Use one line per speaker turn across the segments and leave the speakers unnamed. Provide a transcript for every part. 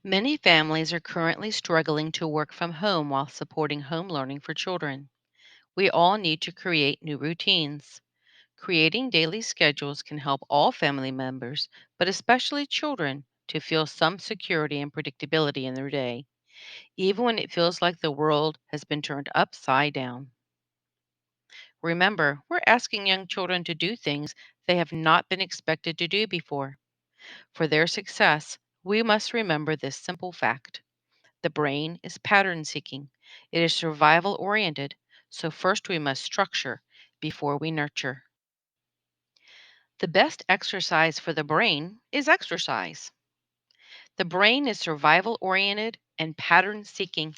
Many families are currently struggling to work from home while supporting home learning for children. We all need to create new routines. Creating daily schedules can help all family members, but especially children, to feel some security and predictability in their day, even when it feels like the world has been turned upside down. Remember, we're asking young children to do things they have not been expected to do before. For their success, we must remember this simple fact. The brain is pattern seeking. It is survival oriented. So, first we must structure before we nurture. The best exercise for the brain is exercise. The brain is survival oriented and pattern seeking.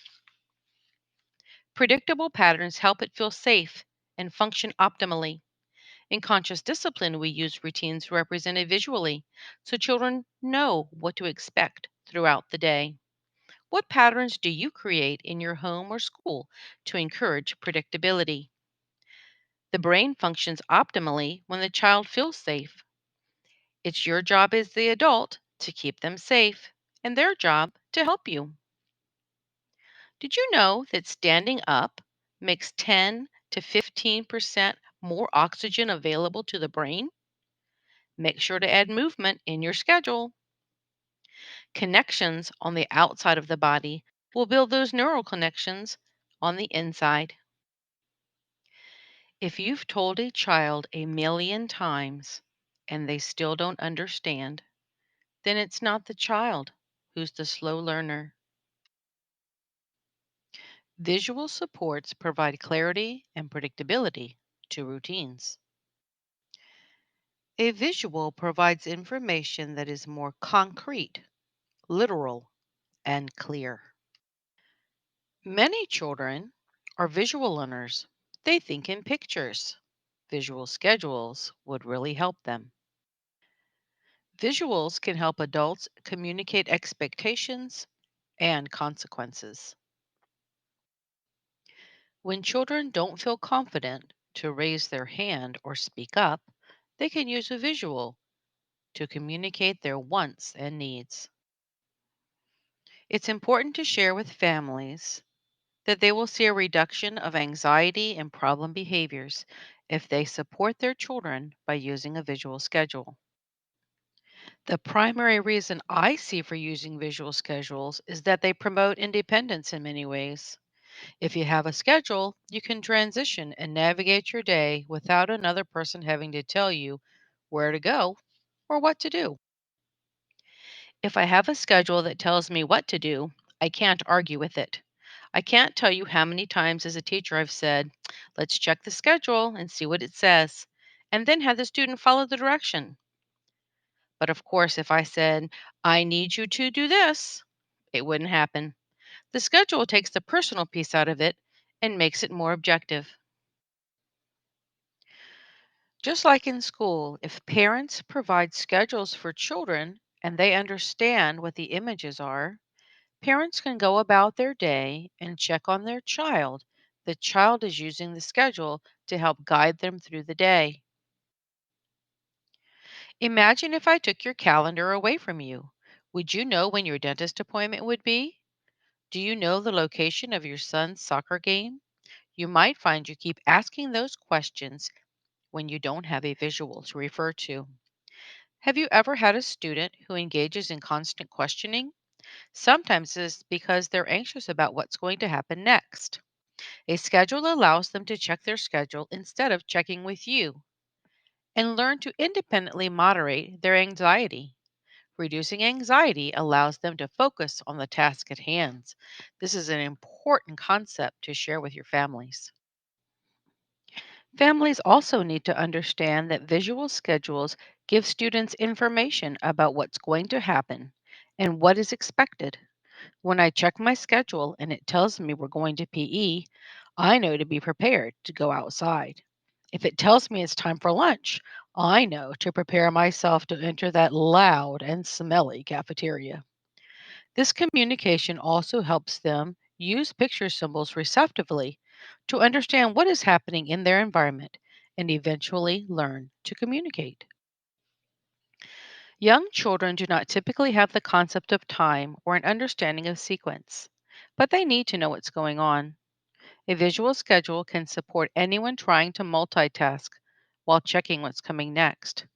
Predictable patterns help it feel safe and function optimally. In conscious discipline, we use routines represented visually so children know what to expect throughout the day. What patterns do you create in your home or school to encourage predictability? The brain functions optimally when the child feels safe. It's your job as the adult to keep them safe and their job to help you. Did you know that standing up makes 10 to 15% more oxygen available to the brain? Make sure to add movement in your schedule. Connections on the outside of the body will build those neural connections on the inside. If you've told a child a million times and they still don't understand, then it's not the child who's the slow learner. Visual supports provide clarity and predictability to routines. A visual provides information that is more concrete, literal, and clear. Many children are visual learners. They think in pictures. Visual schedules would really help them. Visuals can help adults communicate expectations and consequences. When children don't feel confident to raise their hand or speak up, they can use a visual to communicate their wants and needs. It's important to share with families that they will see a reduction of anxiety and problem behaviors if they support their children by using a visual schedule. The primary reason I see for using visual schedules is that they promote independence in many ways. If you have a schedule, you can transition and navigate your day without another person having to tell you where to go or what to do. If I have a schedule that tells me what to do, I can't argue with it. I can't tell you how many times as a teacher I've said, let's check the schedule and see what it says, and then have the student follow the direction. But of course, if I said, I need you to do this, it wouldn't happen. The schedule takes the personal piece out of it and makes it more objective. Just like in school, if parents provide schedules for children and they understand what the images are, parents can go about their day and check on their child. The child is using the schedule to help guide them through the day. Imagine if I took your calendar away from you. Would you know when your dentist appointment would be? Do you know the location of your son's soccer game? You might find you keep asking those questions when you don't have a visual to refer to. Have you ever had a student who engages in constant questioning? Sometimes it's because they're anxious about what's going to happen next. A schedule allows them to check their schedule instead of checking with you and learn to independently moderate their anxiety. Reducing anxiety allows them to focus on the task at hand. This is an important concept to share with your families. Families also need to understand that visual schedules give students information about what's going to happen and what is expected. When I check my schedule and it tells me we're going to PE, I know to be prepared to go outside. If it tells me it's time for lunch, I know to prepare myself to enter that loud and smelly cafeteria. This communication also helps them use picture symbols receptively to understand what is happening in their environment and eventually learn to communicate. Young children do not typically have the concept of time or an understanding of sequence, but they need to know what's going on. A visual schedule can support anyone trying to multitask while checking what's coming next.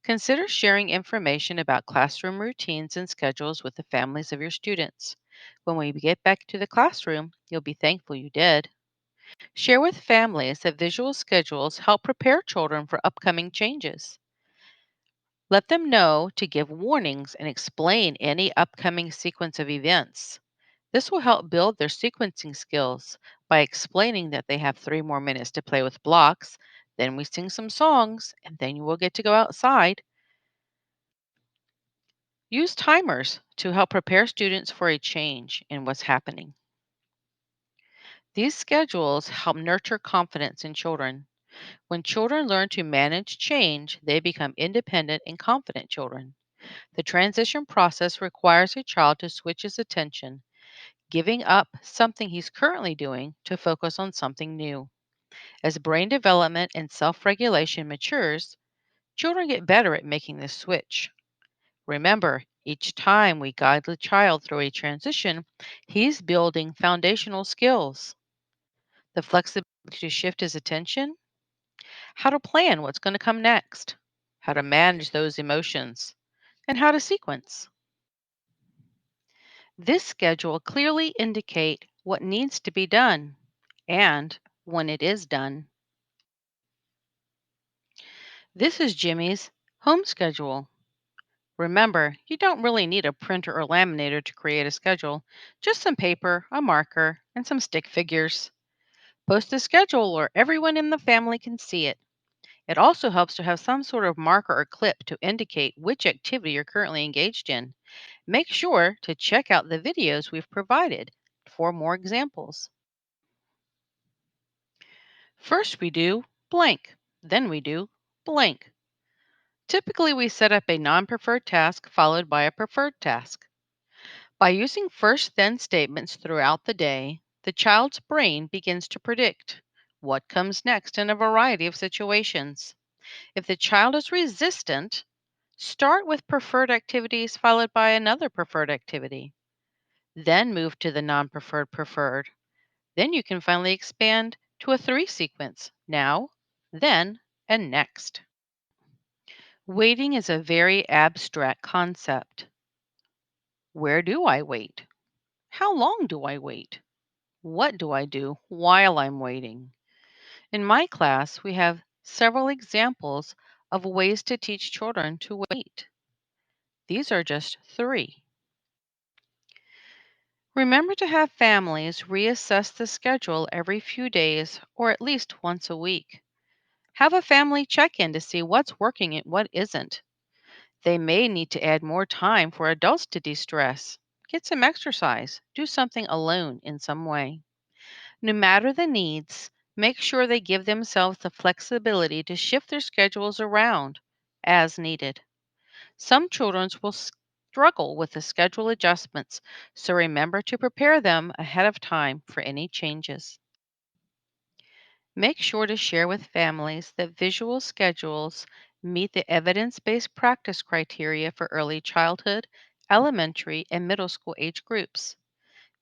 Consider sharing information about classroom routines and schedules with the families of your students. When we get back to the classroom, you'll be thankful you did. Share with families that visual schedules help prepare children for upcoming changes. Let them know to give warnings and explain any upcoming sequence of events. This will help build their sequencing skills by explaining that they have 3 more minutes to play with blocks, then we sing some songs, and then you will get to go outside. Use timers to help prepare students for a change in what's happening. These schedules help nurture confidence in children. When children learn to manage change, they become independent and confident children. The transition process requires a child to switch his attention, giving up something he's currently doing to focus on something new. As brain development and self regulation matures, children get better at making this switch. Remember, each time we guide the child through a transition, he's building foundational skills: the flexibility to shift his attention, how to plan what's going to come next, how to manage those emotions, and how to sequence. This schedule clearly indicate what needs to be done and when it is done. This is Jimmy's home schedule. Remember, you don't really need a printer or laminator to create a schedule, just some paper, a marker, and some stick figures. Post a schedule where everyone in the family can see it. It also helps to have some sort of marker or clip to indicate which activity you're currently engaged in. Make sure to check out the videos we've provided for more examples. First, we do blank, then we do blank. Typically, we set up a non preferred task followed by a preferred task. By using first then statements throughout the day, the child's brain begins to predict what comes next in a variety of situations. If the child is resistant, start with preferred activities followed by another preferred activity. Then move to the non preferred preferred. Then you can finally expand to a three sequence: now, then, and next. Waiting is a very abstract concept. Where do I wait? How long do I wait? What do I do while I'm waiting? In my class, we have several examples of ways to teach children to wait. These are just three. Remember to have families reassess the schedule every few days or at least once a week. Have a family check in to see what's working and what isn't. They may need to add more time for adults to de stress, get some exercise, do something alone in some way. No matter the needs, make sure they give themselves the flexibility to shift their schedules around as needed. Some children will struggle with the schedule adjustments, so remember to prepare them ahead of time for any changes. Make sure to share with families that visual schedules meet the evidence based practice criteria for early childhood, elementary, and middle school age groups.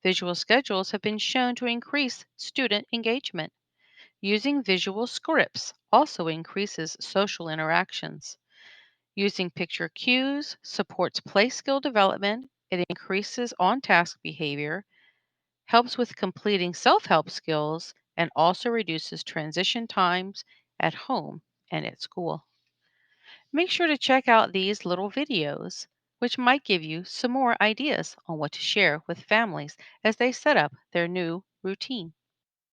Visual schedules have been shown to increase student engagement. Using visual scripts also increases social interactions. Using picture cues supports play skill development, it increases on task behavior, helps with completing self help skills, and also reduces transition times at home and at school. Make sure to check out these little videos, which might give you some more ideas on what to share with families as they set up their new routine.